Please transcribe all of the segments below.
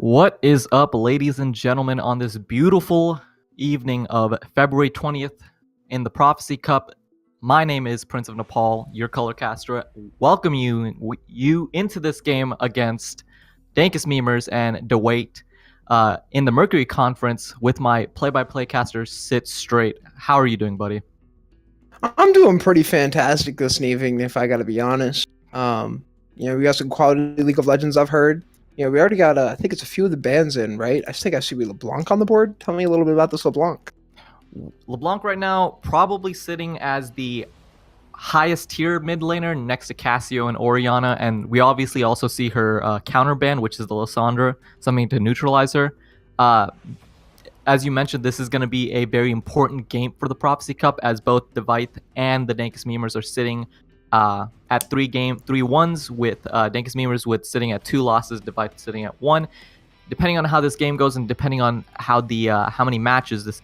What is up, ladies and gentlemen, on this beautiful evening of February 20th in the Prophecy Cup? My name is Prince of Nepal, your color caster. Welcome you into this game against Dankest memers and Dyvith in the Mercury conference with my play-by-play caster, Sit Straight. How are you doing, buddy? I'm doing pretty fantastic this evening, if I gotta be honest. We got some quality League of Legends I've heard. We already got, I think it's a few of the bands in, right? I think I see LeBlanc on the board. Tell me a little bit about this LeBlanc. LeBlanc right now probably sitting as the highest tier mid laner next to Cassio and Orianna, and we obviously also see her counter band, which is the Lysandra, something to neutralize her. As you mentioned, this is going to be a very important game for the Prophecy Cup, as both Dyvith and the Dankest memers are sitting at 3-1s, with Dankest memers with sitting at 2 losses, Dyvith sitting at 1. Depending on how this game goes, and depending on how many matches this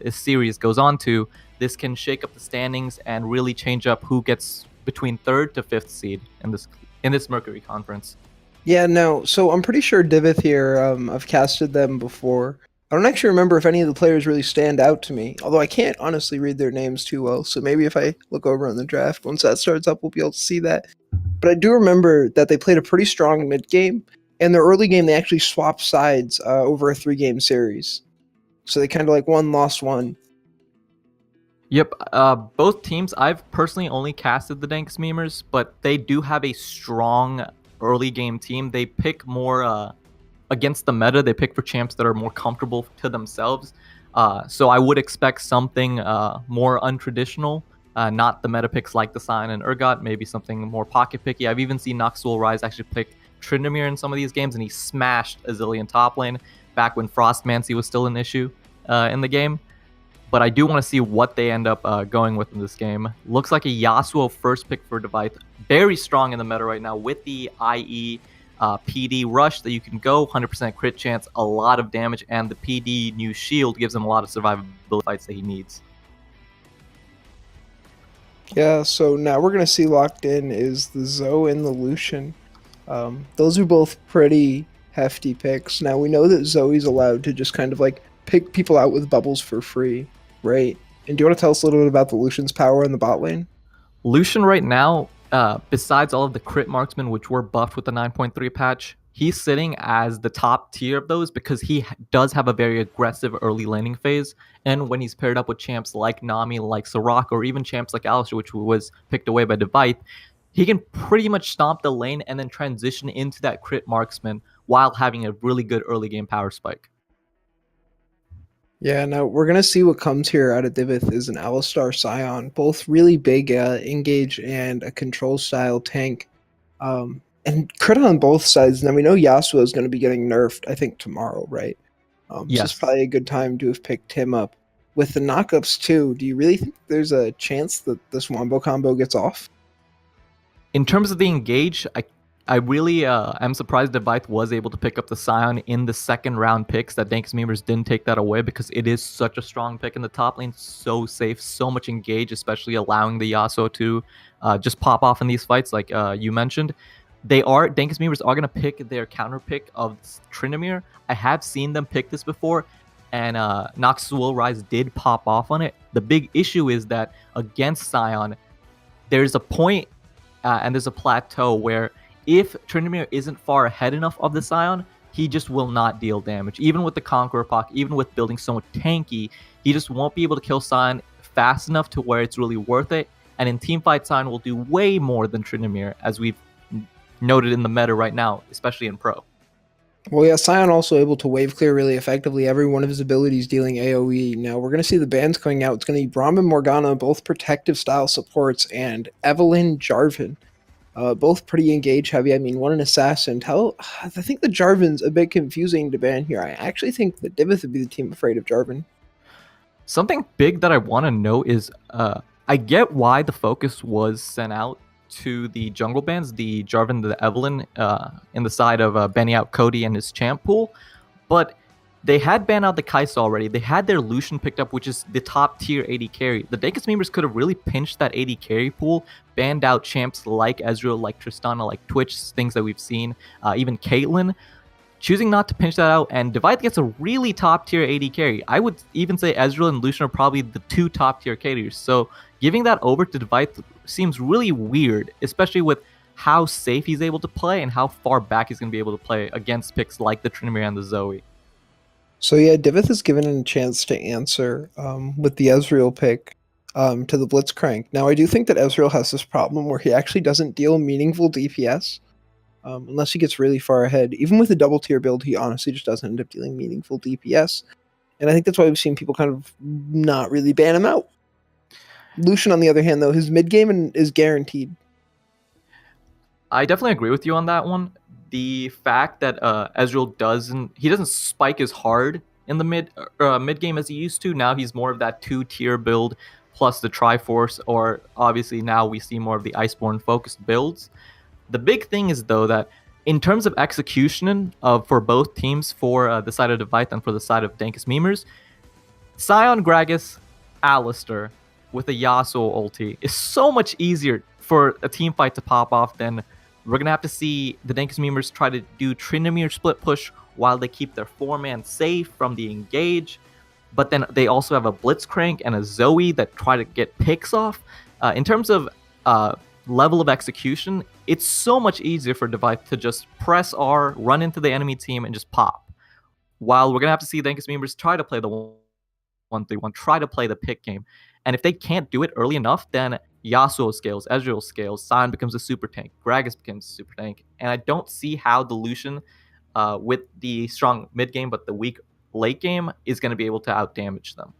series goes on to, this can shake up the standings and really change up who gets between 3rd to 5th seed in this Mercury conference. Yeah, no. So I'm pretty sure Dyvith here. I've casted them before. I don't actually remember if any of the players really stand out to me, although I can't honestly read their names too well, so maybe if I look over on the draft, once that starts up, we'll be able to see that. But I do remember that they played a pretty strong mid-game, and their early game, they actually swapped sides over a 3-game series. So they kind of like won, lost one. Yep, both teams, I've personally only casted the Dankest memers, but they do have a strong early game team. They pick more against the meta, they pick for champs that are more comfortable to themselves. So I would expect something more untraditional, not the meta picks like the Sion and Urgot, maybe something more pocket picky. I've even seen Noxul Rise actually pick Tryndamere in some of these games, and he smashed Azilian top lane back when Frostmancy was still an issue in the game. But I do want to see what they end up going with in this game. Looks like a Yasuo first pick for Dyvith. Very strong in the meta right now with the IE PD rush that you can go 100% crit chance, a lot of damage, and the PD new shield gives him a lot of survivability fights that he needs. Yeah, so now we're going to see locked in is the Zoe and the Lucian. Those are both pretty hefty picks. Now we know that Zoe's allowed to just kind of like pick people out with bubbles for free, right? And do you want to tell us a little bit about the Lucian's power in the bot lane? Lucian right now, besides all of the crit marksmen, which were buffed with the 9.3 patch, he's sitting as the top tier of those because he does have a very aggressive early laning phase. And when he's paired up with champs like Nami, like Soraka, or even champs like Alistar, which was picked away by Dyvith, he can pretty much stomp the lane and then transition into that crit marksman while having a really good early game power spike. Yeah, now we're going to see what comes here out of Dyvith is an Alistar Sion, both really big engage and a control style tank. And crit on both sides. Now we know Yasuo is going to be getting nerfed, I think, tomorrow, right? Yes. So it's probably a good time to have picked him up. With the knockups too, do you really think there's a chance that this Wombo combo gets off? In terms of the engage, I really am surprised Dyvith was able to pick up the Sion in the second round picks, that Dankest memers didn't take that away, because it is such a strong pick in the top lane, so safe, so much engage, especially allowing the Yasuo to just pop off in these fights like you mentioned. Dankest memers are going to pick their counter pick of Tryndamere. I have seen them pick this before, and Noxul Rise did pop off on it. The big issue is that against Sion, there's a point and there's a plateau where if Tryndamere isn't far ahead enough of the Sion, he just will not deal damage. Even with the Conqueror Puck, even with building so much tanky, he just won't be able to kill Sion fast enough to where it's really worth it. And in teamfight, Sion will do way more than Tryndamere, as we've noted in the meta right now, especially in Pro. Well, yeah, Sion also able to wave clear really effectively. Every one of his abilities dealing AoE. Now we're going to see the bands coming out. It's going to be Braum and Morgana, both protective style supports, and Evelynn Jarvan. Both pretty engage heavy. I mean, one an assassin. I think the Jarvan's a bit confusing to ban here. I actually think that Dyvith would be the team afraid of Jarvan. Something big that I want to note is I get why the focus was sent out to the jungle bans, the Jarvan, the Evelynn, in the side of banning out Cody and his champ pool, but they had banned out the Kai'Sa already. They had their Lucian picked up, which is the top tier AD carry. The Dankest members could have really pinched that AD carry pool, banned out champs like Ezreal, like Tristana, like Twitch, things that we've seen, even Caitlyn. choosing not to pinch that out, and Dyvith gets a really top tier AD carry. I would even say Ezreal and Lucian are probably the 2 top tier carriers. So giving that over to Dyvith seems really weird, especially with how safe he's able to play and how far back he's going to be able to play against picks like the Tryndamere and the Zoe. So yeah, Dyvith is given a chance to answer with the Ezreal pick to the Blitzcrank. Now, I do think that Ezreal has this problem where he actually doesn't deal meaningful DPS unless he gets really far ahead. Even with a double tier build, he honestly just doesn't end up dealing meaningful DPS. And I think that's why we've seen people kind of not really ban him out. Lucian, on the other hand, though, his mid game is guaranteed. I definitely agree with you on that one. The fact that Ezreal doesn't spike as hard in the mid game as he used to. Now he's more of that 2-tier build plus the Triforce, or obviously now we see more of the Iceborne focused builds. The big thing is though that in terms of execution for both teams, for the side of Dyvith and for the side of Dankest Memers, Sion, Gragas, Alistar with a Yasuo ulti is so much easier for a team fight to pop off than we're going to have to see the Dankest Memers try to do Tryndamere split push while they keep their 4-man safe from the engage. But then they also have a Blitzcrank and a Zoe that try to get picks off. In terms of level of execution, it's so much easier for Dyvith to just press R, run into the enemy team, and just pop. While we're going to have to see Dankest Memers try to play the 1-3-1, try to play the pick game. And if they can't do it early enough, then Yasuo scales, Ezreal scales, Sion becomes a super tank, Gragas becomes a super tank. And I don't see how the Lucian, with the strong mid game but the weak late game, is going to be able to outdamage them.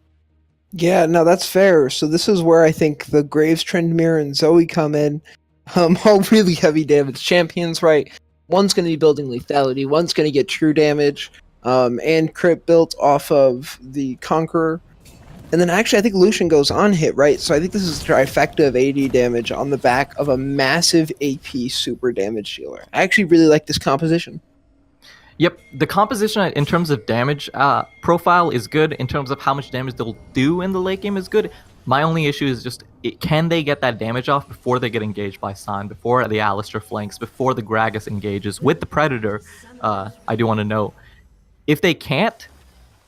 Yeah, no, that's fair. So this is where I think the Graves, Tryndamere, and Zoe come in. All really heavy damage champions, right? One's going to be building lethality, one's going to get true damage, and crit built off of the Conqueror. And then actually I think Lucian goes on hit, right? So I think this is a trifecta of AD damage on the back of a massive AP super damage dealer. I actually really like this composition. Yep, the composition in terms of damage profile is good. In terms of how much damage they'll do in the late game is good. My only issue is just, can they get that damage off before they get engaged by Sion, before the Alistar flanks, before the Gragas engages with the Predator? I do want to know. If they can't,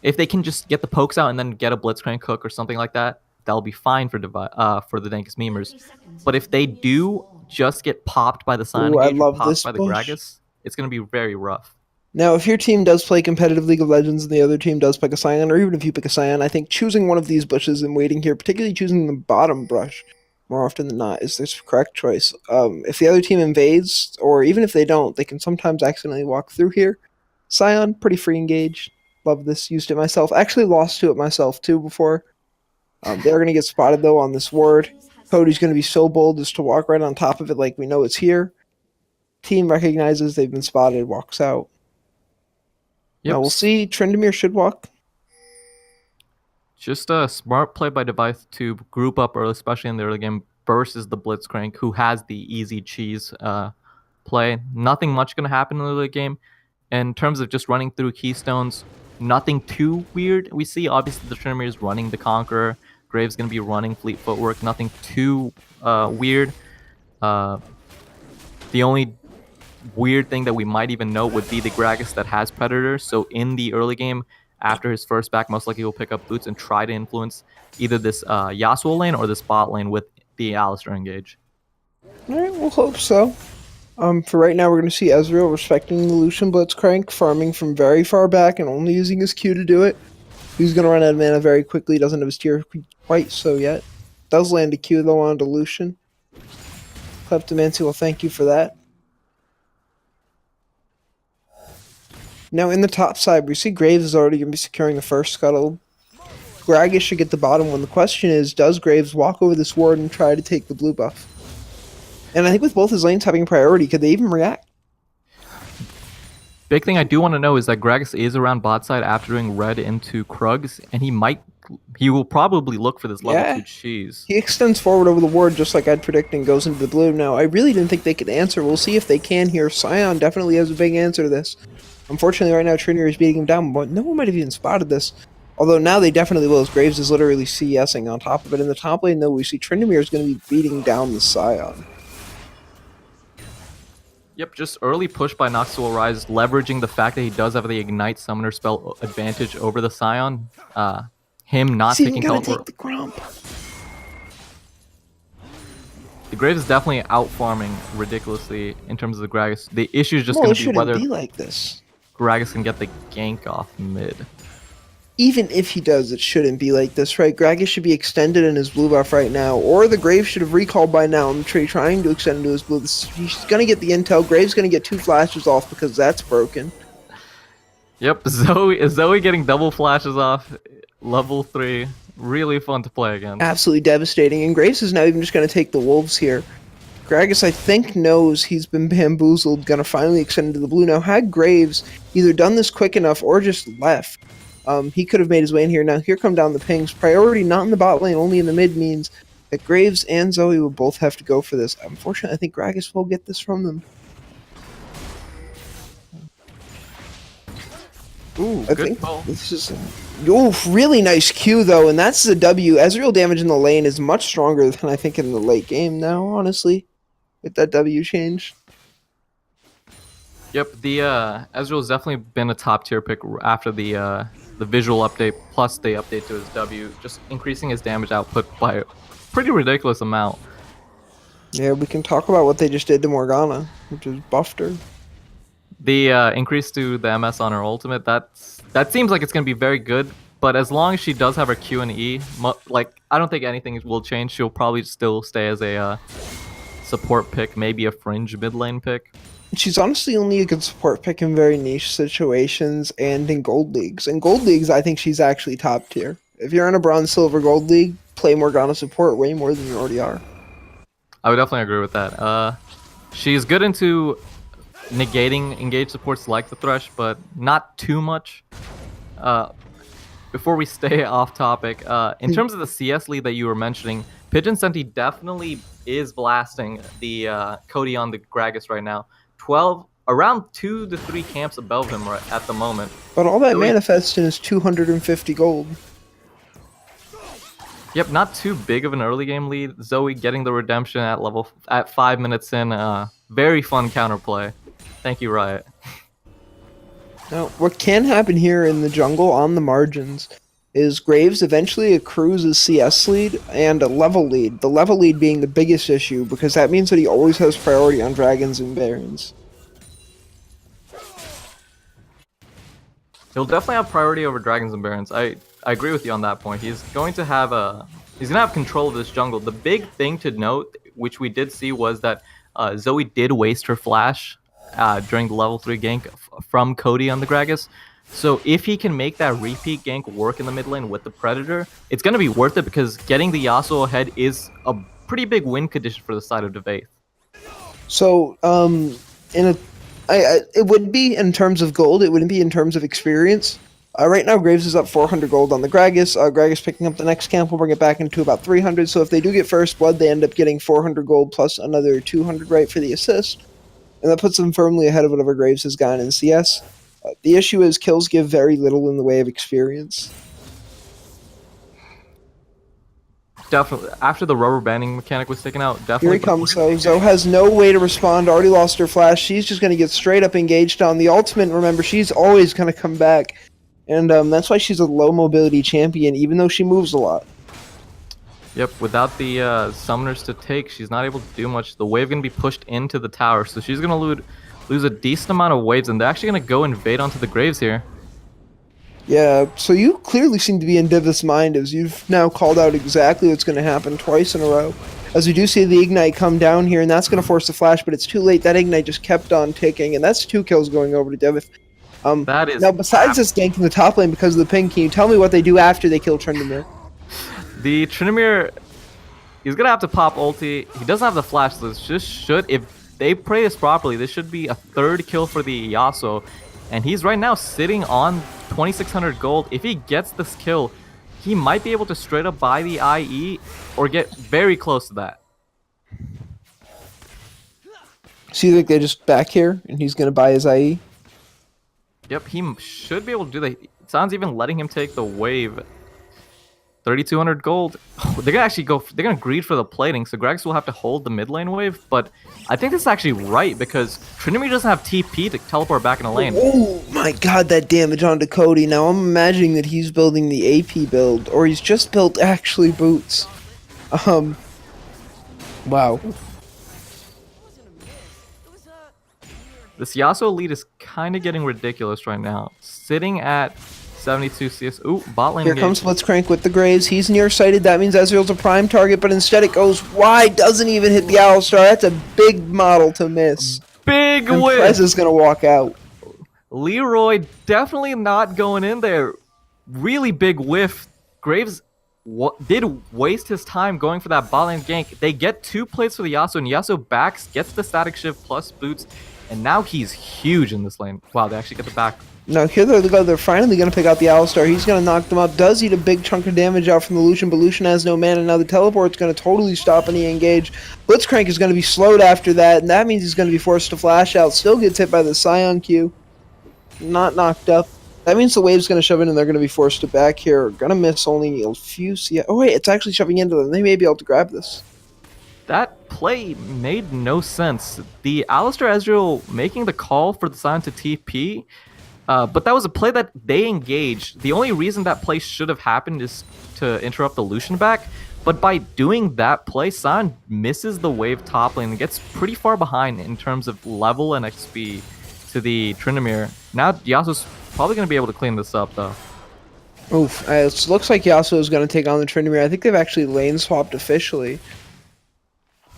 if they can just get the pokes out and then get a Blitzcrank hook or something like that, that'll be fine for the Dankest Memers. But if they do just get popped by the Sion engage, popped by the Gragas, it's going to be very rough. Now, if your team does play competitive League of Legends and the other team does pick a Sion, or even if you pick a Sion, I think choosing one of these bushes and waiting here, particularly choosing the bottom brush, more often than not, is this correct choice. If the other team invades, or even if they don't, they can sometimes accidentally walk through here. Sion, pretty free engaged. Love this, used it myself. Actually lost to it myself too before. They're going to get spotted though on this ward. Cody's going to be so bold as to walk right on top of it like we know it's here. Team recognizes they've been spotted, walks out. Yep. Now we'll see. Tryndamere should walk. Just a smart play by Dyvith to group up early, especially in the early game, versus the Blitzcrank, who has the easy cheese play. Nothing much going to happen in the early game. In terms of just running through keystones, nothing too weird. We see, obviously, the Tryndamere is running the Conqueror. Graves going to be running Fleet Footwork. Nothing too weird. The only weird thing that we might even know would be the Gragas that has Predator. So in the early game, after his first back, most likely he'll pick up Boots and try to influence either this Yasuo lane or this bot lane with the Alistar engage. All right, we'll hope so. For right now, we're going to see Ezreal respecting the Lucian Blitzcrank, farming from very far back and only using his Q to do it. He's going to run out of mana very quickly, doesn't have his tier quite so yet. Does land a Q though onto Lucian. Kleptomancy will thank you for that. Now in the top side, we see Graves is already going to be securing the first scuttle. Gragas should get the bottom one. The question is, does Graves walk over this ward and try to take the blue buff? And I think with both his lanes having priority, could they even react? Big thing I do want to know is that Gragas is around bot side after doing red into Krugs, and he will probably look for this level 2 cheese. He extends forward over the ward just like I'd predict and goes into the blue. Now, I really didn't think they could answer. We'll see if they can here. Sion definitely has a big answer to this. Unfortunately, right now, Tryndamere is beating him down, but no one might have even spotted this. Although now they definitely will, as Graves is literally CSing on top of it. In the top lane, though, we see Tryndamere is going to be beating down the Sion. Yep, just early push by Nox will Rise, leveraging the fact that he does have the Ignite Summoner spell advantage over the Scion. Him not He's even taking gonna teleport. take the Grump. The Graves is definitely out farming ridiculously in terms of the Gragas. The issue is just Well, going it to be shouldn't whether be like this. Gragas can get the gank off mid. Even if he does, it shouldn't be like this, right? Gragas should be extended in his blue buff right now, or the Graves should have recalled by now. I'm trying to extend into his blue. He's gonna get the intel. Graves gonna get 2 flashes off because that's broken. Yep, Zoe getting double flashes off, level 3. Really fun to play against. Absolutely devastating. And Graves is now even just gonna take the wolves here. Gragas, I think, knows he's been bamboozled, gonna finally extend into the blue. Now, had Graves either done this quick enough or just left, he could have made his way in here. Now, here come down the pings. Priority not in the bot lane, only in the mid means that Graves and Zoe will both have to go for this. Unfortunately, I think Gragas will get this from them. Ooh, I good think call. this is really nice Q, though, and that's the W. Ezreal damage in the lane is much stronger than I think in the late game now, honestly, with that W change. Yep, the Ezreal's definitely been a top tier pick after the visual update plus the update to his W, just increasing his damage output by a pretty ridiculous amount. Yeah, we can talk about what they just did to Morgana, which is buffed her. The increase to the MS on her ultimate, that seems like it's gonna be very good. But as long as she does have her Q and E, like I don't think anything will change. She'll probably still stay as a support pick, maybe a fringe mid lane pick. She's honestly only a good support pick in very niche situations and in gold leagues. In gold leagues, I think she's actually top tier. If you're in a bronze, silver, gold league, play Morgana support way more than you already are. I would definitely agree with that. She's good into negating engaged supports like the Thresh, but not too much. Before we stay off topic, in terms of the CS lead that you were mentioning, Pigeon Senti definitely is blasting the Cody on the Gragas right now. Around 2 to 3 camps above him right at the moment. But all that manifests in is 250 gold. Yep, not too big of an early game lead. Zoe getting the redemption at 5 minutes in. Very fun counterplay. Thank you, Riot. Now, what can happen here in the jungle on the margins is Graves eventually accrues a CS lead and a level lead. The level lead being the biggest issue because that means that he always has priority on dragons and barons. He'll definitely have priority over dragons and barons. I agree with you on that point. He's going to have control of this jungle. The big thing to note, which we did see, was that Zoe did waste her flash during the level 3 gank from Cody on the Gragas. So if he can make that repeat gank work in the mid lane with the Predator, it's going to be worth it because getting the Yasuo ahead is a pretty big win condition for the side of Dyvith. So, it would be in terms of gold. It wouldn't be in terms of experience. Right now, Graves is up 400 gold on the Gragas. Gragas picking up the next camp will bring it back into about 300. So if they do get first blood, they end up getting 400 gold plus another 200 right for the assist. And that puts them firmly ahead of whatever Graves has gotten in CS. The issue is kills give very little in the way of experience. Definitely. After the rubber banding mechanic was taken out, definitely. Here he comes, though. Zoe has no way to respond. Already lost her flash. She's just going to get straight up engaged on the ultimate. Remember, she's always going to come back. And that's why she's a low mobility champion, even though she moves a lot. Yep, without the summoners to take, she's not able to do much. The wave going to be pushed into the tower, so she's going to lose a decent amount of waves, and they're actually going to go invade onto the Graves here. Yeah, so you clearly seem to be in Dyvith's mind as you've now called out exactly what's going to happen twice in a row. As we do see the Ignite come down here, and that's going to force the flash, but it's too late. That Ignite just kept on ticking, and that's 2 kills going over to Dyvith. That is now, besides this gank in the top lane because of the ping, can you tell me what they do after they kill Tryndamere? The Tryndamere, he's going to have to pop ulti. He doesn't have the flash, so this just should, if they play this properly, this should be a 3rd kill for the Yasuo. And he's right now sitting on 2,600 gold. If he gets this kill, he might be able to straight up buy the IE or get very close to that. So you think they just back here and he's going to buy his IE? Yep, he should be able to do that. It sounds even letting him take the wave. 3,200 gold. They're gonna actually go. They're gonna greed for the plating, so Gragas will have to hold the mid lane wave. But I think this is actually right because Tryndamere doesn't have TP to teleport back in the lane. Oh my god, that damage onto Cody. Now I'm imagining that he's building the AP build, or he's just built actually boots. Wow. This Yasuo lead is kind of getting ridiculous right now. Sitting at 72 CS. Ooh, bot lane Here engage. comes Blitzcrank with the Graves. He's nearsighted. That means Ezreal's a prime target, but instead it goes wide. Doesn't even hit the Alistar. That's a big model to miss. Big And win. Prez is going to walk out. Leroy definitely not going in there. Really big whiff. Graves did waste his time going for that bot lane gank. They get 2 plates for the Yasuo, and Yasuo backs, gets the static shift plus boots, and now he's huge in this lane. Wow, they actually get the back. Now here they're finally going to pick out the Alistar. He's going to knock them up. Does eat a big chunk of damage out from the Lucian, but Lucian has no mana. Now the teleport's going to totally stop any engage. Blitzcrank is going to be slowed after that, and that means he's going to be forced to flash out. Still gets hit by the Scion Q. Not knocked up. That means the wave's going to shove in, and they're going to be forced to back here. Going to miss only a few CS. Oh wait, it's actually shoving into them. They may be able to grab this. That play made no sense. The Alistar Ezreal making the call for the Scion to TP, but that was a play that they engaged. The only reason that play should have happened is to interrupt the Lucian back, but by doing that play, Scion misses the wave top lane and gets pretty far behind in terms of level and XP to the Tryndamere. Now Yasuo's probably going to be able to clean this up, though. Oof. It looks like Yasuo is going to take on the Tryndamere. I think they've actually lane swapped officially.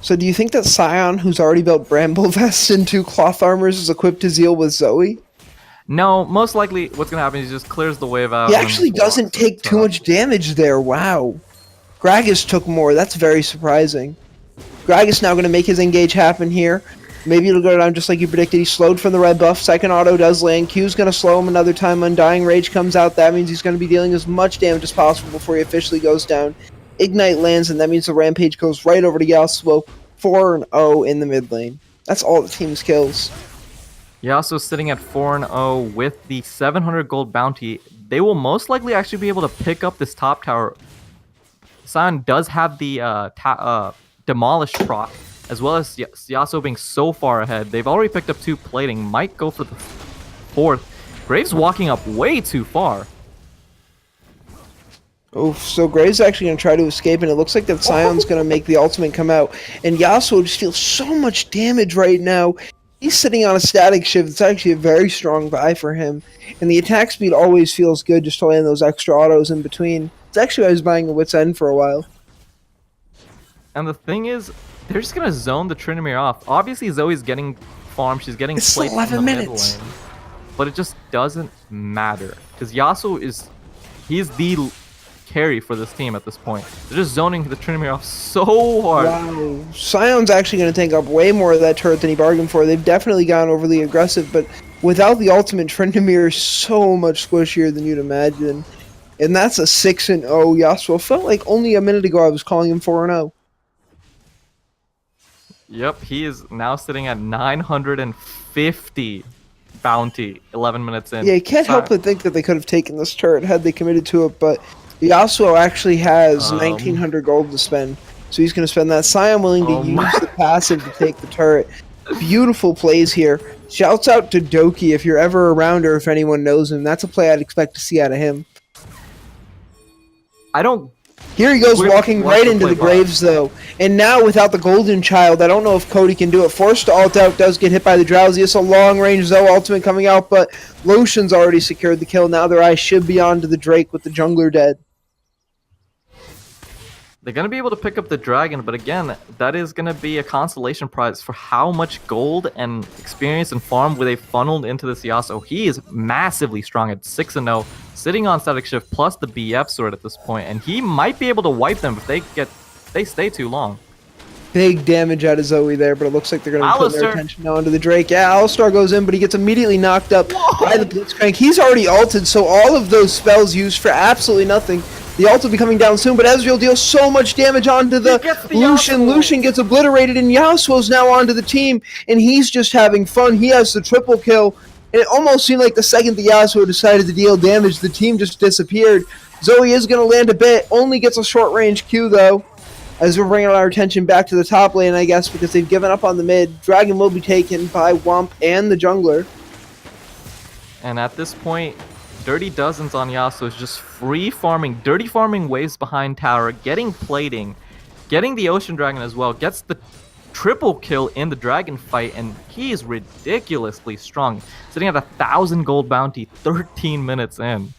So do you think that Scion, who's already built Bramble Vest into cloth armors, is equipped to Zeal with Zoe? No, most likely what's going to happen is he just clears the wave out. He actually doesn't take too much damage there. Wow. Gragas took more. That's very surprising. Gragas now going to make his engage happen here. Maybe it'll go down just like you predicted. He's slowed from the red buff. Second auto does land. Q's going to slow him another time. Undying Rage comes out. That means he's going to be dealing as much damage as possible before he officially goes down. Ignite lands, and that means the Rampage goes right over to Yasuo. 4-0 in the mid lane. That's all the team's kills. Yasuo sitting at 4-0 with the 700 gold bounty. They will most likely actually be able to pick up this top tower. Scion does have the Demolish proc, as well as Yasuo being so far ahead. They've already picked up 2 plating. Might go for the 4th. Graves walking up way too far. Oof, so Graves actually going to try to escape, and it looks like that Scion's going to make the ultimate come out. And Yasuo just feels so much damage right now. He's sitting on a static shift. It's actually a very strong buy for him. And the attack speed always feels good just to land those extra autos in between. It's actually why I was buying a Wit's End for a while. And the thing is, they're just going to zone the Tryndamere off. Obviously, Zoe's getting farmed. She's getting It's placed 11 in the minutes. mid lane. But it just doesn't matter. Because Yasuo he's the carry for this team at this point. They're just zoning the Tryndamere off so hard. Wow. Scion's actually going to take up way more of that turret than he bargained for. They've definitely gone overly aggressive, but without the ultimate, Tryndamere is so much squishier than you'd imagine. And that's a 6-0 Yasuo. Felt like only a minute ago I was calling him 4-0. Yep, he is now sitting at 950 bounty 11 minutes in. Yeah, you can't help but think that they could have taken this turret had they committed to it, but Yasuo actually has 1,900 gold to spend, so he's going to spend that. Scion willing to use the passive to take the turret. Beautiful plays here. Shouts out to Doki if you're ever around or if anyone knows him. That's a play I'd expect to see out of him. Here he goes walking right into the Graves, though. And now, without the Golden Child, I don't know if Cody can do it. Forced to ult out, does get hit by the Drowsy. It's a long-range Zoe ultimate coming out, but Lotion's already secured the kill. Now their eyes should be on to the Drake with the jungler dead. They're going to be able to pick up the dragon, but again, that is going to be a consolation prize for how much gold and experience and farm they funneled into this Yasuo. He is massively strong at 6-0, sitting on static shift plus the BF sword at this point, and he might be able to wipe them if they stay too long. Big damage out of Zoe there, but it looks like they're going to put their attention now onto the Drake. Yeah, Alistar goes in, but he gets immediately knocked up by the Blitzcrank. He's already ulted, so all of those spells used for absolutely nothing. The ult will be coming down soon, but Ezreal deals so much damage onto the Lucian. Lucian gets obliterated, and Yasuo's now onto the team, and he's just having fun. He has the triple kill. And it almost seemed like the second the Yasuo decided to deal damage, the team just disappeared. Zoe is going to land a bit, only gets a short-range Q, though, as we're bringing our attention back to the top lane, I guess, because they've given up on the mid. Dragon will be taken by Womp and the jungler. And at this point, Dirty Dozens on Yasuo is just free farming, dirty farming waves behind tower, getting plating, getting the Ocean Dragon as well, gets the triple kill in the dragon fight, and he is ridiculously strong, sitting at 1,000 gold bounty 13 minutes in.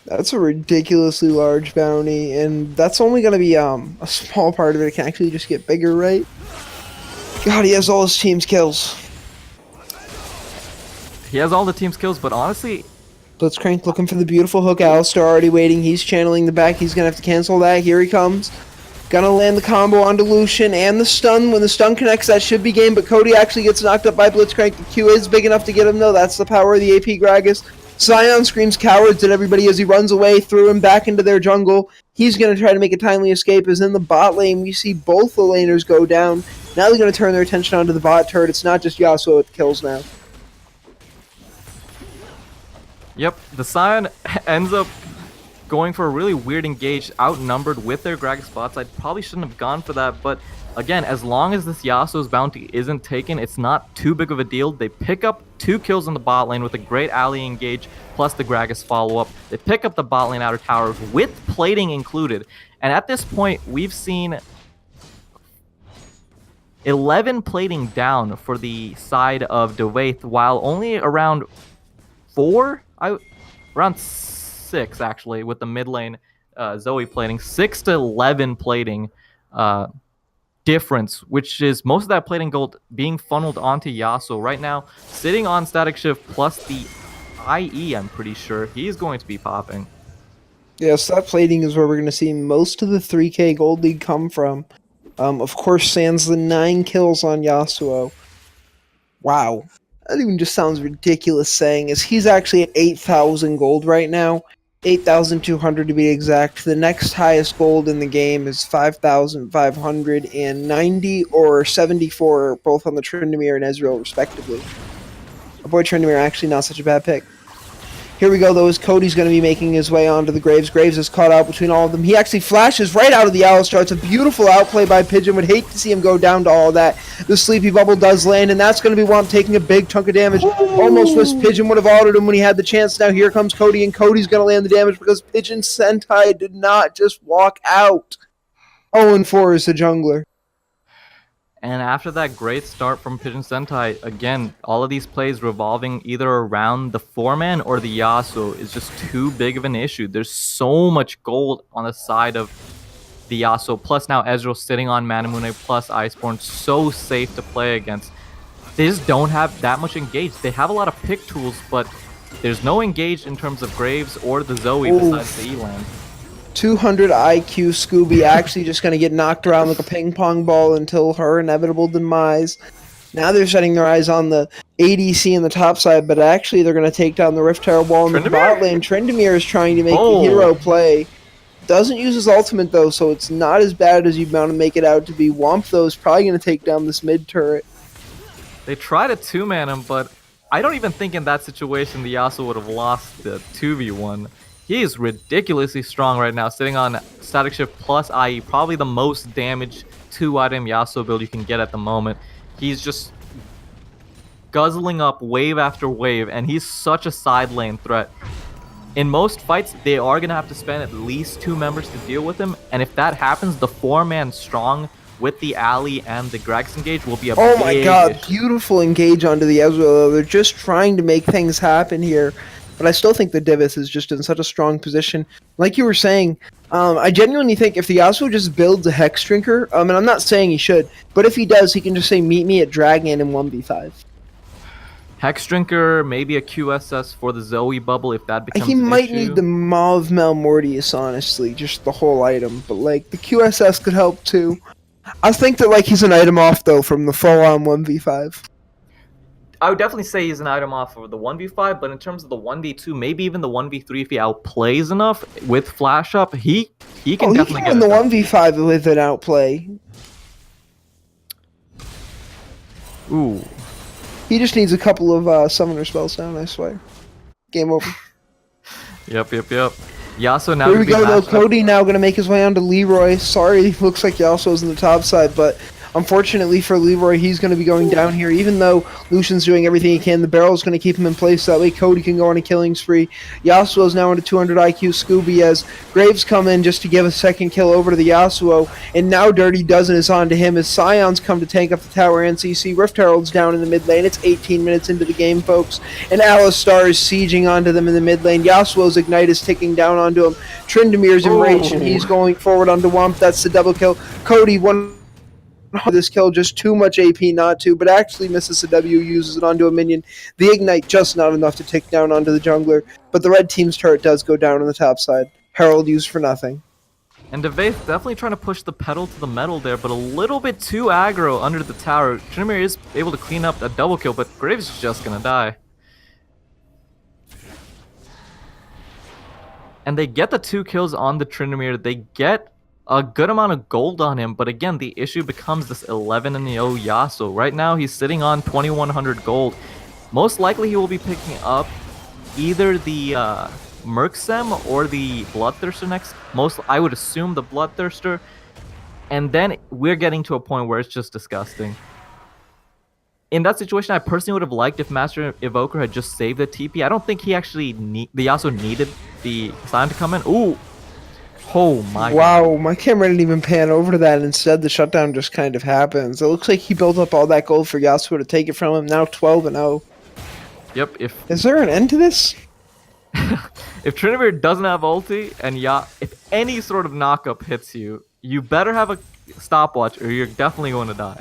That's a ridiculously large bounty, and that's only going to be a small part of it. It can actually just get bigger, right? God, he has all his team's kills. He has all the team's kills, but honestly... Blitzcrank looking for the beautiful hook. Alistar already waiting. He's channeling the back. He's going to have to cancel that. Here he comes. Gonna land the combo onto Lucian and the stun. When the stun connects, that should be game, but Cody actually gets knocked up by Blitzcrank. The Q is big enough to get him, though. That's the power of the AP Gragas. Sion screams cowards at everybody as he runs away through and back into their jungle. He's going to try to make a timely escape, as in the bot lane we see both the laners go down. Now they're going to turn their attention onto the bot turret. It's not just Yasuo with kills now. Yep, the Sion ends up going for a really weird engage, outnumbered with their Gragas bots. I probably shouldn't have gone for that, but again, as long as this Yasuo's bounty isn't taken, it's not too big of a deal. They pick up 2 kills in the bot lane with a great ally engage, plus the Gragas follow-up. They pick up the bot lane outer towers with plating included. And at this point, we've seen 11 plating down for the side of Dyvith, while only around 6 actually, with the mid lane Zoe plating. 6 to 11 plating difference, which is most of that plating gold being funneled onto Yasuo right now, sitting on static shift plus the IE. I'm pretty sure he's going to be popping. Yes, that plating is where we're going to see most of the 3K gold league come from. Of course, sans the 9 kills on Yasuo. Wow. That even just sounds ridiculous saying, as he's actually at 8,000 gold right now. 8,200 to be exact. The next highest gold in the game is 5,590 or 74, both on the Tryndamere and Ezreal, respectively. Our boy Tryndamere actually not such a bad pick. Here we go, though, as Cody's going to be making his way onto the Graves. Graves is caught out between all of them. He actually flashes right out of the Alistar. It's a beautiful outplay by Pigeon. Would hate to see him go down to all of that. The Sleepy Bubble does land, and that's going to be Womp taking a big chunk of damage. Almost wished Pigeon would have autoed him when he had the chance. Now here comes Cody, and Cody's going to land the damage because Pigeon Sentai did not just walk out. 0-4 is the jungler. And after that great start from Pigeon Sentai, again, all of these plays revolving either around the 4-man or the Yasuo is just too big of an issue. There's so much gold on the side of the Yasuo, plus now Ezreal sitting on Manamune plus Iceborne, so safe to play against. They just don't have that much engage. They have a lot of pick tools, but there's no engage in terms of Graves or the Zoe besides the Eland. 200 IQ Scooby actually just going to get knocked around like a ping pong ball until her inevitable demise. Now they're setting their eyes on the ADC in the top side, but actually they're going to take down the Rift Tower wall in the bot lane. Tryndamere is trying to make the hero play. Doesn't use his ultimate though, so it's not as bad as you want to make it out to be. Womp though is probably going to take down this mid turret. They tried to 2-man him, but I don't even think in that situation the Yasuo would have lost the 2v1. He is ridiculously strong right now, sitting on static shift plus IE, probably the most damage 2-item Yasuo build you can get at the moment. He's just guzzling up wave after wave, and he's such a side lane threat. In most fights, they are going to have to spend at least 2 members to deal with him, and if that happens, the 4-man strong with the ally and the Gragas engage will be a big my god, issue. Beautiful engage onto the Ezreal. They're just trying to make things happen here. But I still think the Dyvith is just in such a strong position. Like you were saying, I genuinely think if the Yasuo just builds a Hex Drinker, and I'm not saying he should, but if he does, he can just say, meet me at Dragon in 1v5. Hex Drinker, maybe a QSS for the Zoe bubble if that becomes He an might issue. need the Mauve Malmortius, honestly, just the whole item. But, like, the QSS could help, too. I think that, like, he's an item off, though, from the full-on 1v5. I would definitely say he's an item off of the 1v5, but in terms of the 1v2, maybe even the 1v3, if he outplays enough with flash up, he can definitely get in the 1v5 with an outplay. Ooh. He just needs a couple of summoner spells down, I swear. Game over. Yep. Yasuo now Here gonna we be go, though. matched up. Cody now going to make his way onto Leroy. Sorry, looks like Yasuo's on the top side, but unfortunately for Leroy, he's going to be going down here. Even though Lucian's doing everything he can, the barrel's going to keep him in place. That way Cody can go on a killing spree. Yasuo's now into 200 IQ Scooby as Graves come in just to give a second kill over to the Yasuo. And now Dirty Dozen is on to him as Scions come to tank up the tower and CC. Rift Herald's down in the mid lane. It's 18 minutes into the game, folks. And Alistar is sieging onto them in the mid lane. Yasuo's Ignite is ticking down onto him. Trindamir's enraged and he's going forward onto Womp. That's the double kill. Cody, one this kill, just too much AP not to, but actually misses the W, uses it onto a minion. The Ignite just not enough to take down onto the jungler, but the red team's turret does go down on the top side. Herald used for nothing. And Dyvith definitely trying to push the pedal to the metal there, but a little bit too aggro under the tower. Trinamir is able to clean up a double kill, but Graves is just gonna die. And they get the 2 kills on the Trinamir. They get a good amount of gold on him, but again, the issue becomes this 11-0 Yasuo. Right now, he's sitting on 2,100 gold. Most likely, he will be picking up either the Mercsem or the Bloodthirster next. I would assume the Bloodthirster. And then we're getting to a point where it's just disgusting. In that situation, I personally would have liked if Master Evoker had just saved the TP. I don't think he actually the Yasuo needed the Scion to come in. Ooh! Oh my Wow, God. my camera didn't even pan over to that. Instead, the shutdown just kind of happens. It looks like he built up all that gold for Yasuo to take it from him. Now 12-0. Yep, Is there an end to this? if Trinivir doesn't have ulti and if any sort of knockup hits you, you better have a stopwatch or you're definitely going to die.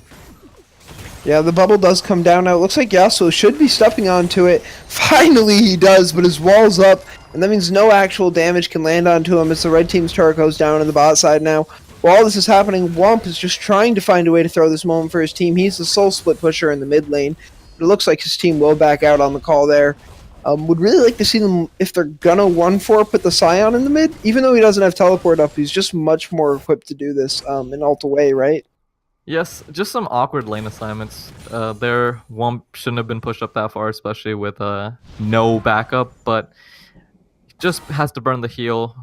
Yeah, the bubble does come down now. It looks like Yasuo should be stepping onto it. Finally he does, but his wall's up, and that means no actual damage can land onto him as the red team's turret goes down on the bot side now. While all this is happening, Womp is just trying to find a way to throw this moment for his team. He's the sole split pusher in the mid lane. But it looks like his team will back out on the call there. Would really like to see them, if they're gonna 1-4, put the Scion in the mid. Even though he doesn't have teleport up, he's just much more equipped to do this in Alt Away, right? Yes, just some awkward lane assignments. Their Wump shouldn't have been pushed up that far, especially with no backup, but just has to burn the heal.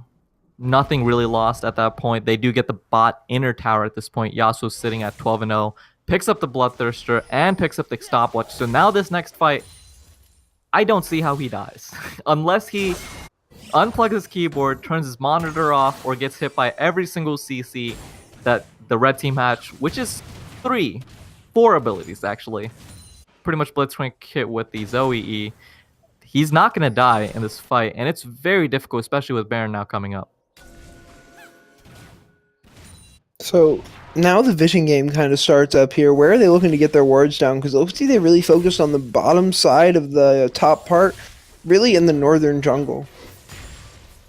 Nothing really lost at that point. They do get the bot inner tower at this point. Yasuo's sitting at 12-0, picks up the Bloodthirster, and picks up the stopwatch. So now this next fight, I don't see how he dies. Unless he unplugs his keyboard, turns his monitor off, or gets hit by every single CC that the red team hatch, which is 4 abilities actually. Pretty much Blitzcrank hit with the Zoe E. He's not going to die in this fight, and it's very difficult, especially with Baron now coming up. So now the vision game kind of starts up here. Where are they looking to get their wards down? Because it looks like they really focused on the bottom side of the top part, really in the northern jungle.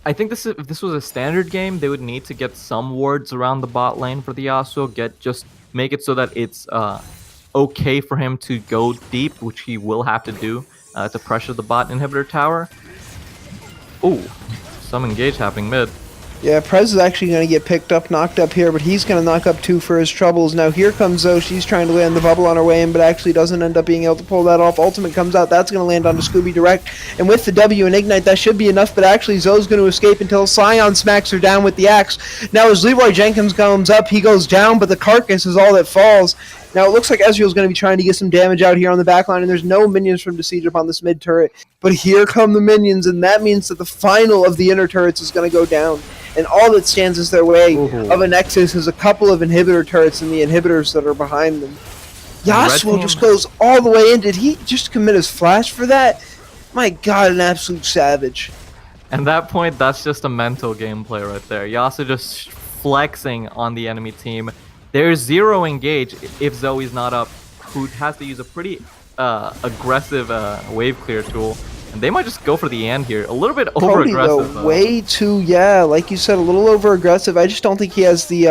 I think if this was a standard game, they would need to get some wards around the bot lane for the Yasuo. Just make it so that it's okay for him to go deep, which he will have to do to pressure the bot inhibitor tower. Ooh, some engage happening mid. Yeah, Prez is actually going to get picked up, knocked up here, but he's going to knock up 2 for his troubles. Now here comes Zoe. She's trying to land the bubble on her way in, but actually doesn't end up being able to pull that off. Ultimate comes out. That's going to land onto Scooby direct. And with the W and Ignite, that should be enough, but actually Zoe's going to escape until Scion smacks her down with the axe. Now as Leroy Jenkins comes up, he goes down, but the carcass is all that falls. Now it looks like Ezreal's going to be trying to get some damage out here on the backline, and there's no minions from to siege up on this mid turret. But here come the minions, and that means that the final of the inner turrets is going to go down. And all that stands in their way of a Nexus is a couple of inhibitor turrets and the inhibitors that are behind them. Yasuo just goes all the way in. Did he just commit his flash for that? My God, an absolute savage. And that point, that's just a mental gameplay right there. Yasuo just flexing on the enemy team. There's 0 engage if Zoe's not up, who has to use a pretty aggressive wave clear tool. And they might just go for the end here. A little bit over-aggressive. Though, way too, yeah, like you said, a little over-aggressive. I just don't think he has the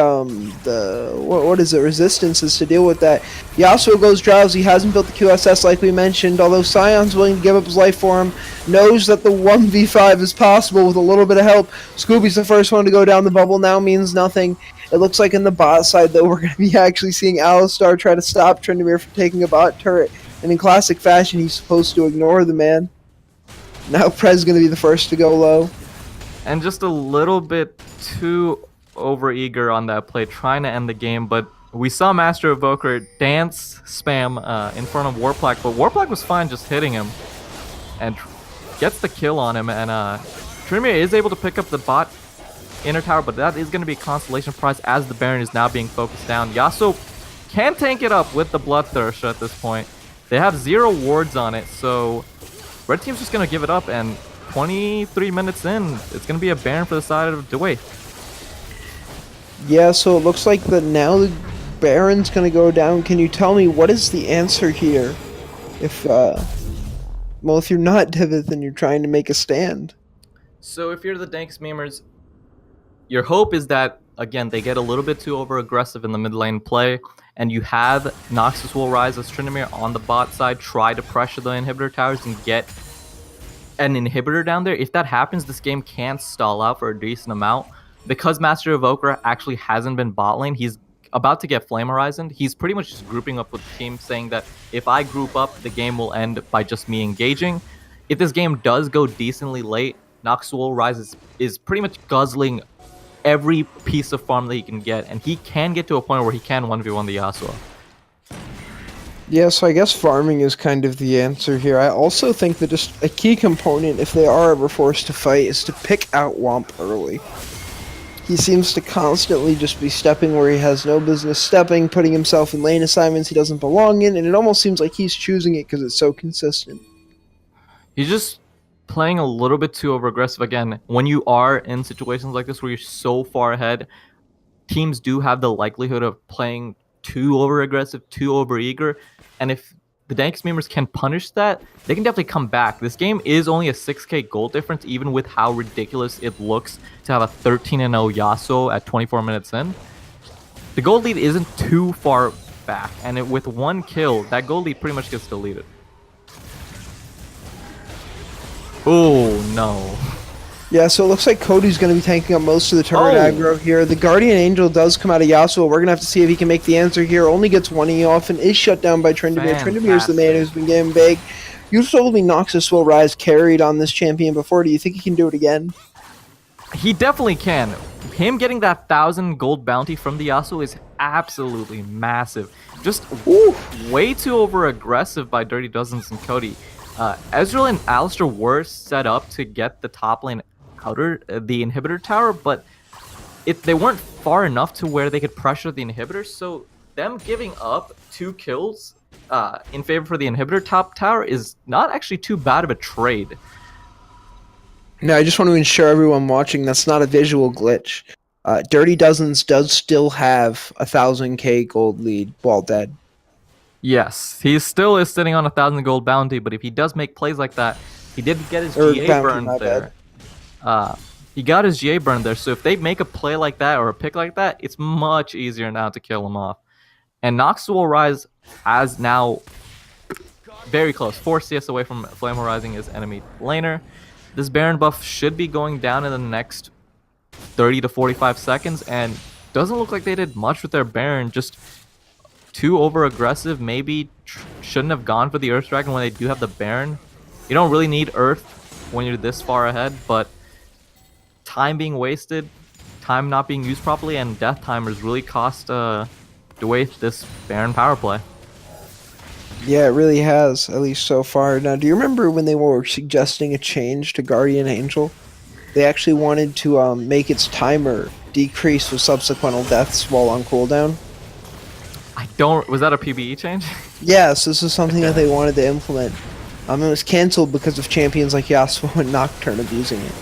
what is it, resistances to deal with that. Yasuo goes drowsy, hasn't built the QSS like we mentioned, although Scion's willing to give up his life for him, knows that the 1v5 is possible with a little bit of help. Scooby's the first one to go down. The bubble now means nothing. It looks like in the bot side, though, we're going to be actually seeing Alistar try to stop Tryndamere from taking a bot turret. And in classic fashion, he's supposed to ignore the man. Now Prez going to be the first to go low. And just a little bit too overeager on that play, trying to end the game. But we saw Master Evoker dance spam in front of Warplaque, but Warplaque was fine just hitting him. And gets the kill on him. And Trinimir is able to pick up the bot inner tower, but that is going to be a consolation prize as the Baron is now being focused down. Yasuo can tank it up with the Bloodthirster at this point. They have 0 wards on it, so Red Team's just going to give it up, and 23 minutes in, it's going to be a Baron for the side of Dyvith. Yeah, so it looks like now the Baron's going to go down. Can you tell me what is the answer here? If you're not Dyvith and you're trying to make a stand. So if you're the Dankest memers, your hope is that, again, they get a little bit too over-aggressive in the mid lane play, and you have Noxus will rise as Trinimir on the bot side, try to pressure the inhibitor towers and get an inhibitor down there. If that happens, this game can stall out for a decent amount. Because Master Evoker actually hasn't been bot lane, he's about to get Flame Horizoned. He's pretty much just grouping up with the team, saying that if I group up, the game will end by just me engaging. If this game does go decently late, Noxus will rise is pretty much guzzling every piece of farm that he can get, and he can get to a point where he can 1v1 the Yasuo. Yeah, so I guess farming is kind of the answer here. I also think that just a key component, if they are ever forced to fight, is to pick out Womp early. He seems to constantly just be stepping where he has no business stepping, putting himself in lane assignments he doesn't belong in, and it almost seems like he's choosing it because it's so consistent. He's just playing a little bit too over-aggressive. Again, when you are in situations like this where you're so far ahead, teams do have the likelihood of playing too over-aggressive, too over-eager, and if the Dankest memers can punish that, they can definitely come back. This game is only a 6k gold difference, even with how ridiculous it looks to have a 13-0 Yasuo at 24 minutes in. The gold lead isn't too far back, and with 1 kill, that gold lead pretty much gets deleted. Oh, no. Yeah, so it looks like Cody's going to be tanking up most of the turret aggro here. The Guardian Angel does come out of Yasuo. We're going to have to see if he can make the answer here. Only gets 1E off and is shut down by Tryndamere. Tryndamere's the man who's been getting big. You told me Noxus will rise carried on this champion before. Do you think he can do it again? He definitely can. Him getting that 1,000 gold bounty from the Yasuo is absolutely massive. Just way too over-aggressive by Dirty Dozens and Cody. Ezreal and Alistar were set up to get the top lane outer, the inhibitor tower, but they weren't far enough to where they could pressure the inhibitor, so them giving up 2 kills in favor for the inhibitor top tower is not actually too bad of a trade. No, I just want to ensure everyone watching that's not a visual glitch. Dirty Dozens does still have a 1,000k gold lead while dead. Yes, he still is sitting on a 1,000 gold bounty, but if he does make plays like that, he did get his GA burned there. He got his GA burned there, so if they make a play like that or a pick like that, it's much easier now to kill him off. And Noxus will rise as now very close, 4 CS away from Flame Horizon his enemy laner. This Baron buff should be going down in the next 30 to 45 seconds, and doesn't look like they did much with their Baron, just too over-aggressive. Maybe shouldn't have gone for the Earth Dragon when they do have the Baron. You don't really need Earth when you're this far ahead, but time being wasted, time not being used properly, and death timers really cost Dyvith this Baron power play. Yeah, it really has, at least so far. Now, do you remember when they were suggesting a change to Guardian Angel? They actually wanted to make its timer decrease with subsequent deaths while on cooldown. Was that a PBE change? Yes, this is something that they wanted to implement. It was cancelled because of champions like Yasuo and Nocturne abusing it.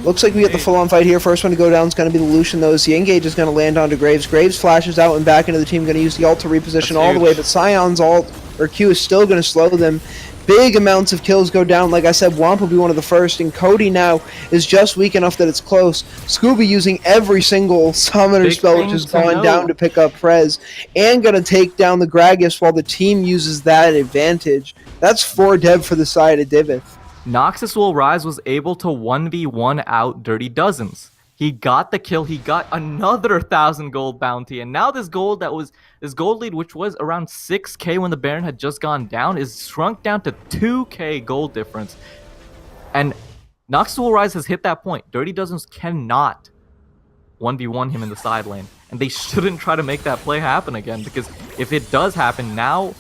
Looks like we get the full-on fight here. First one to go down is going to be the Lucian, though, as the engage is going to land onto Graves. Graves flashes out and back into the team, going to use the ult to reposition all the way, but Sion's ult, or Q, is still going to slow them. Big amounts of kills go down. Like I said, Womp will be one of the first, and Cody now is just weak enough that it's close. Scooby using every single summoner spell, which has gone down to pick up Prez, and going to take down the Gragas while the team uses that advantage. That's 4 dev for the side of Dyvith. Noxus Will Rise was able to 1v1 out Dirty Dozens. He got the kill. He got another 1,000 gold bounty, and now this gold lead, which was around 6k when the Baron had just gone down, is shrunk down to 2k gold difference. And Noxus Will Rise has hit that point. Dirty Dozens cannot 1v1 him in the side lane, and they shouldn't try to make that play happen again, because if it does happen now,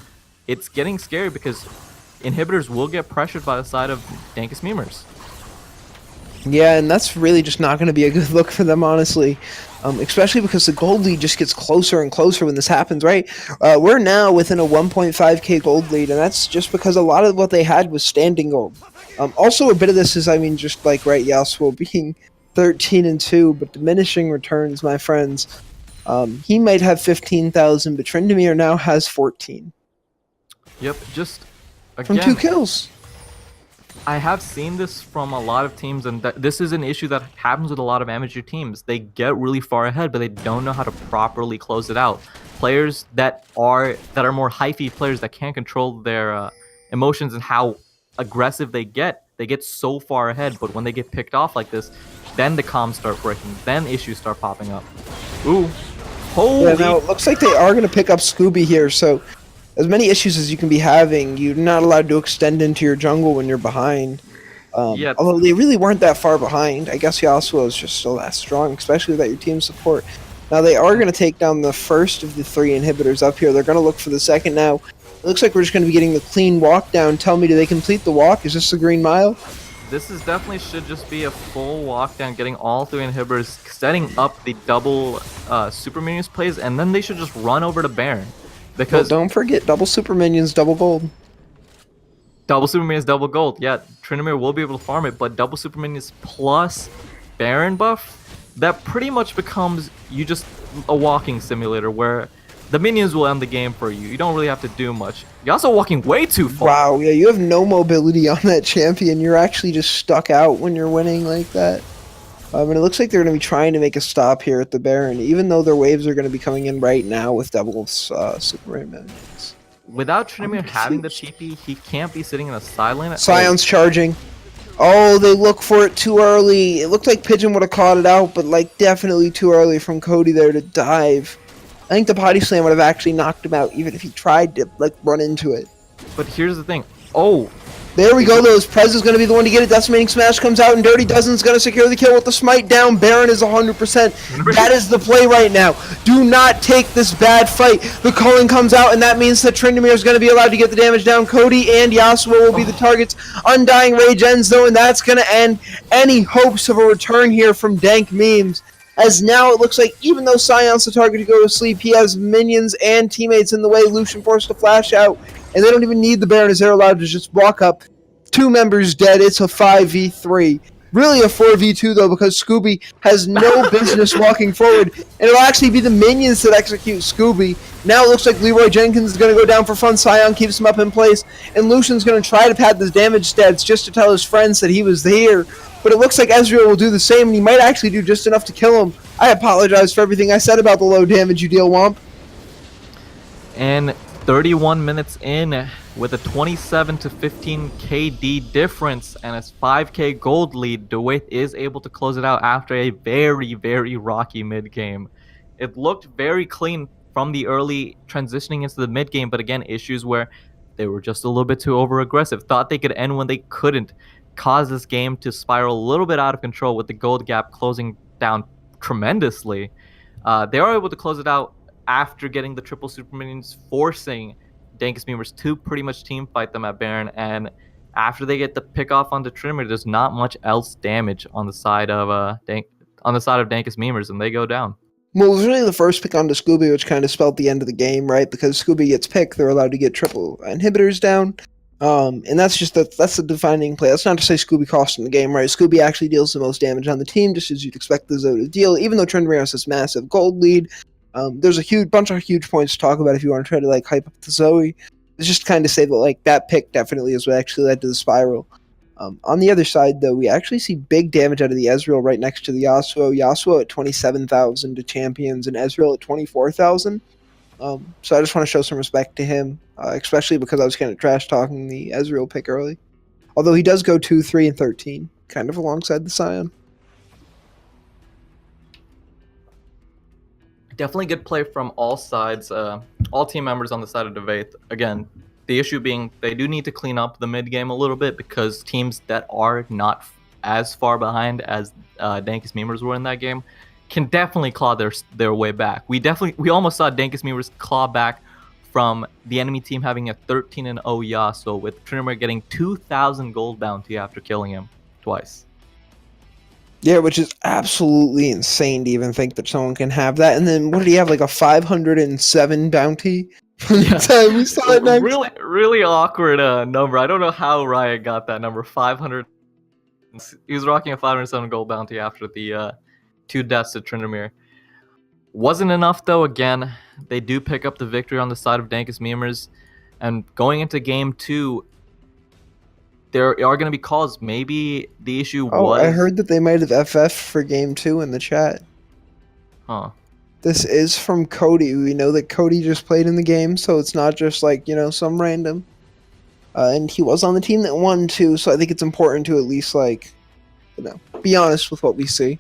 it's getting scary because inhibitors will get pressured by the side of Dankest Memers. Yeah, and that's really just not going to be a good look for them, honestly. Especially because the gold lead just gets closer and closer when this happens, right? We're now within a 1.5k gold lead, and that's just because a lot of what they had was standing gold. Also, a bit of this is, I mean, just like, right, Yasuo being 13-2, but diminishing returns, my friends. He might have 15,000, but Tryndamere now has 14. Yep, just again, from 2 kills. I have seen this from a lot of teams, and this is an issue that happens with a lot of amateur teams. They get really far ahead, but they don't know how to properly close it out. Players that are more hyphy players that can't control their emotions and how aggressive they get so far ahead, but when they get picked off like this, then the comms start breaking, then issues start popping up. Ooh. Holy. Yeah, now it looks like they are going to pick up Scooby here, so as many issues as you can be having, you're not allowed to extend into your jungle when you're behind. Yeah. Although they really weren't that far behind. I guess Yasuo is just still that strong, especially without your team support. Now they are going to take down the first of the 3 inhibitors up here. They're going to look for the second now. It looks like we're just going to be getting the clean walk down. Tell me, do they complete the walk? Is this the green mile? This is definitely should just be a full walk down, getting all 3 inhibitors, setting up the double super minions plays, and then they should just run over to Baron. Because don't forget, double super minions, double gold. Double super minions, double gold. Yeah, Tryndamere will be able to farm it, but double super minions plus Baron buff, that pretty much becomes you just a walking simulator where the minions will end the game for you. You don't really have to do much. You're also walking way too far. Wow, yeah, you have no mobility on that champion. You're actually just stuck out when you're winning like that. And it looks like they're going to be trying to make a stop here at the Baron, even though their waves are going to be coming in right now with double super minions. Without Tryndamere having the TP, he can't be sitting in a side lane. Scion's charging. Oh, they look for it too early. It looked like Pigeon would have caught it out, but like definitely too early from Cody there to dive. I think the body slam would have actually knocked him out, even if he tried to like run into it. But here's the thing. Oh. There we go, though. Prez is going to be the one to get it. Decimating Smash comes out, and Dirty Dozen's going to secure the kill with the smite down. Baron is 100%. That is the play right now. Do not take this bad fight. The culling comes out, and that means that Tryndamere is going to be allowed to get the damage down. Cody and Yasuo will be the targets. Undying Rage ends, though, and that's going to end any hopes of a return here from Dank Memes. As now it looks like even though Scion's the target to go to sleep, he has minions and teammates in the way. Lucian forced to flash out, and they don't even need the Baron as they're allowed to just walk up. 2 members dead. It's a 5v3. Really a 4v2 though, because Scooby has no business walking forward, and it'll actually be the minions that execute Scooby. Now it looks like Leroy Jenkins is going to go down for fun. Scion keeps him up in place, and Lucian's going to try to pad the damage stats just to tell his friends that he was here. But it looks like Ezreal will do the same, and he might actually do just enough to kill him. I apologize for everything I said about the low damage you deal, Womp. And 31 minutes in, with a 27 to 15 KD difference and a 5k gold lead, Dyvith is able to close it out after a very, very rocky mid game. It looked very clean from the early transitioning into the mid game, but again, issues where they were just a little bit too over aggressive. Thought they could end when they couldn't. Caused this game to spiral a little bit out of control with the gold gap closing down tremendously. They are able to close it out after getting the triple super minions, forcing Dankest Memers to pretty much team fight them at Baron, and after they get the pick off onto Tryndamere, there's not much else damage on the side of Dankest Memers, and they go down. Well, it was really the first pick onto Scooby, which kind of spelled the end of the game, right? Because Scooby gets picked, they're allowed to get triple inhibitors down. And that's just that's the defining play. That's not to say Scooby cost in the game, right? Scooby actually deals the most damage on the team, just as you'd expect the Zoe to deal, even though Tryndamere has this massive gold lead. There's a bunch of huge points to talk about if you want to try to like hype up the Zoe. It's just kind of say that like that pick definitely is what actually led to the spiral. On the other side, though, we actually see big damage out of the Ezreal right next to the Yasuo. Yasuo at 27,000 to champions, and Ezreal at 24,000. So I just want to show some respect to him, especially because I was kind of trash talking the Ezreal pick early. Although he does go 2, 3, and 13, kind of alongside the Scion. Definitely good play from all sides, all team members on the side of Dyvith. Again, the issue being they do need to clean up the mid game a little bit because teams that are not as far behind as Dankest Memers were in that game can definitely claw their way back. We almost saw Dankest Memers claw back from the enemy team having a 13-0 Yasuo, with Tryndamere getting 2,000 gold bounty after killing him twice. Yeah, which is absolutely insane to even think that someone can have that. And then what did he have? Like a 507 bounty? Yeah. Time we saw it next. Really awkward number. I don't know how Riot got that number. 500. He was rocking a 507 gold bounty after the 2 deaths to Tryndamere. Wasn't enough though. Again, they do pick up the victory on the side of Dankest Memers, and going into game 2, there are going to be calls. Maybe the issue was... I heard that they might have FF for game 2 in the chat. Huh. This is from Cody. We know that Cody just played in the game, so it's not just like, some random. And he was on the team that won too, so I think it's important to at least be honest with what we see.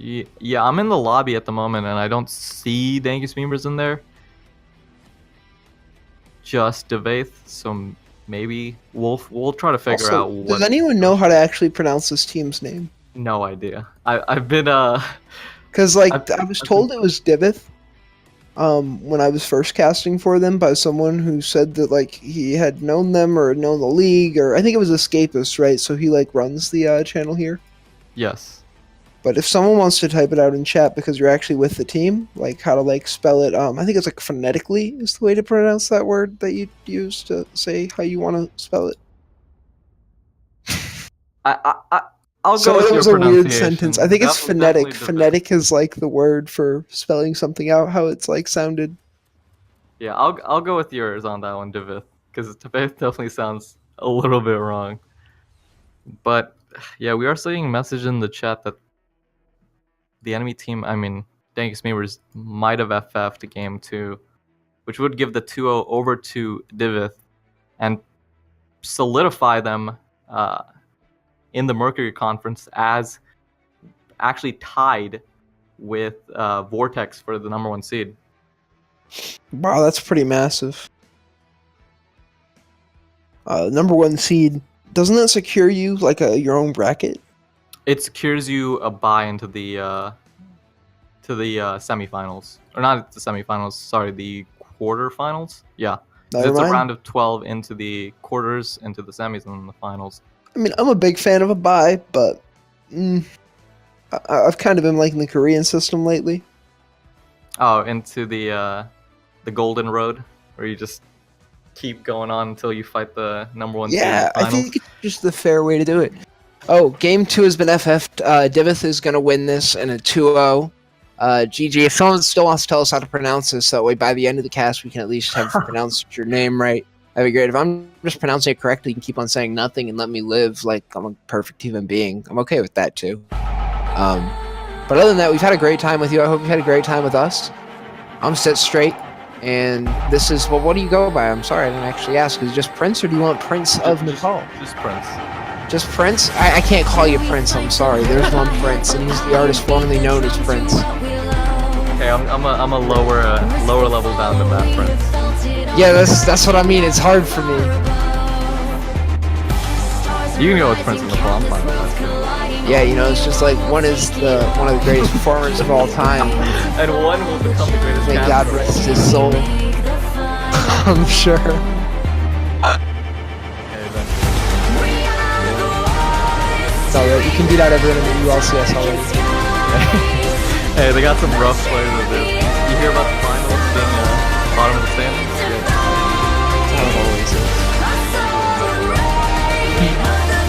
Yeah, I'm in the lobby at the moment, and I don't see Dankest Memers in there. Just Dyvith, so maybe we'll try to figure out what... Does anyone know how to actually pronounce this team's name? No idea. I've been because I was told it was Dyvith when I was first casting for them by someone who said that he had known them or known the league, or I think it was Escapist, right? So he runs the channel here. Yes. But if someone wants to type it out in chat because you're actually with the team, how to spell it, I think it's phonetically is the way to pronounce that word that you use to say how you want to spell it. I'll go with your pronunciation. It was a weird sentence. I think it's phonetic. Phonetic is the word for spelling something out, how it's sounded. Yeah, I'll go with yours on that one, Dyvith, because Dyvith definitely sounds a little bit wrong. But yeah, we are seeing a message in the chat that the enemy team, Dankest Memers, might have FF'd game 2, which would give the 2-0 over to Dyvith and solidify them in the Mercury conference as actually tied with Vortex for the #1 seed. Wow, that's pretty massive. #1 seed, doesn't that secure you your own bracket? It secures you a bye into the semifinals, or not the semifinals. Sorry, the quarterfinals. Yeah, it's a round of 12 into the quarters, into the semis, and then the finals. I'm a big fan of a bye, but I've kind of been liking the Korean system lately. Oh, into the golden road, where you just keep going on until you fight the #1 seed. Yeah, I think it's just the fair way to do it. Oh, game 2 has been FF'd. Dyvith is going to win this in a 2-0. GG. If someone still wants to tell us how to pronounce this, that way by the end of the cast we can at least have pronounced your name right. That'd be great. If I'm just pronouncing it correctly, you can keep on saying nothing and let me live like I'm a perfect human being. I'm okay with that too. But other than that, we've had a great time with you. I hope you've had a great time with us. I'm Set Straight, and this is, well, what do you go by? I'm sorry, I didn't actually ask. Is it just Prince, or do you want Prince of Nepal? Just Prince. Just Prince? I can't call you Prince, I'm sorry. There's one Prince, and he's the artist formerly known as Prince. Okay, I'm a lower level down than that, Prince. Yeah, that's what I mean. It's hard for me. You can go with Prince of Nepal. I'm fine with that too. Yeah, it's just one is one of the greatest performers of all time. And one will become the greatest. May God rest his soul. I'm sure. It's alright, you can beat out everyone in the ULCS already. Hey, they got some rough players with this. You hear about the finals being bottom of the standings? Yeah. That's how it always is.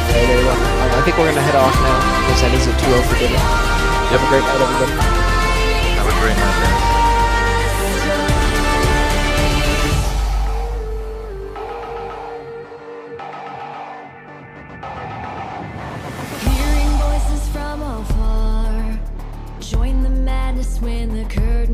Hey, there you go. I think we're gonna head off now, because that is a 2-0 for dinner. Have a great night, everybody. Have a great night, guys. Hearing voices from afar, join the madness when the curtain